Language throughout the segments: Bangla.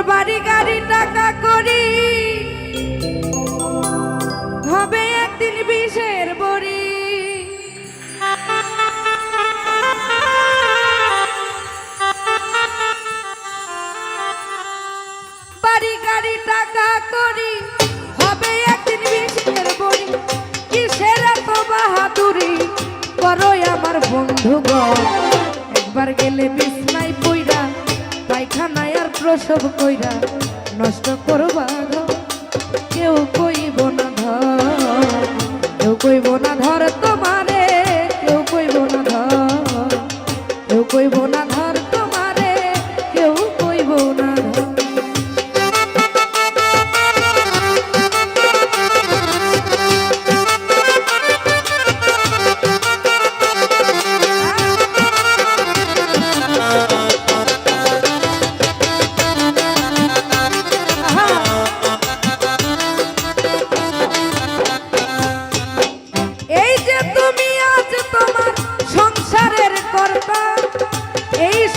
বাড়ি গাড়ি টাকা করি হবে একদিন বিষের বড়ি। বাড়ি গাড়ি টাকা করি হবে একদিন বিষের বড়ি। কিসের এত বাহাদুরি করো আমার বন্ধুগণ। একবার গেলে বিছনায় পইরা পায়খানায় আর প্রসব কইরা নষ্ট করবা ঘর। কেউ কইব না ধর, কেউ কইব না ধর তোমারে, কেউ কইব না ধর, কেউ কইব না ধর তোমারে, কেউ কইব না ধর।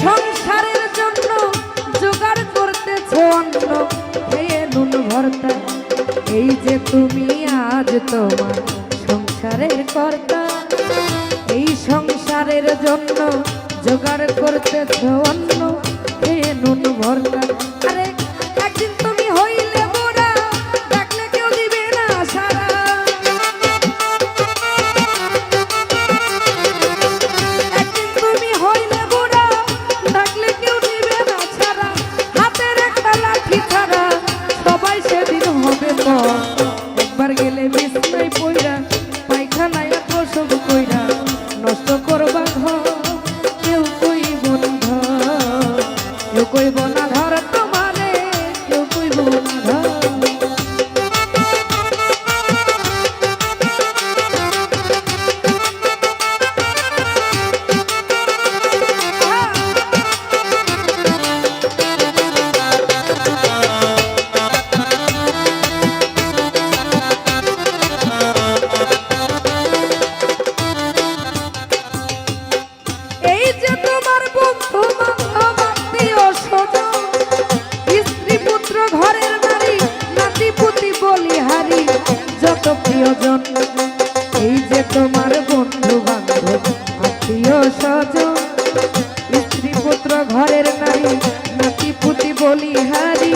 সংসারের জন্য জোগাড় করতেছো অন্ন খেয়ে নুন ভর্তা। এই যে তুমি আজ তোমার সংসারের কর্তা, এই সংসারের জন্য জোগাড় করতেছো অন্ন খেয়ে নুন ভর্তা। আরে একদিন তুমি হইলে বুড়া ডাকলে কেউ দিবে না সারা। একদিন তুমি হইলে ডাকলে কেউ নিবে না ছাড়া। হাতের একটা লাঠি ছাড়া সবাই সেদিন হবে পর। একবার গেলে বিছনায় পইরা পায়খানায় প্রসব কইরা নষ্ট করবা ঘর। কেউ কইব না ধর, কেউ কইব না ধর তোমারে, কেউ কইব না ধর। প্রিয়জন এই যে তোমার বন্ধু বান্ধব আত্মীয় স্বজন, স্ত্রী পুত্র ঘরের নারী নাতি পুতি বলিহারি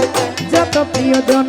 যত প্রিয়জন।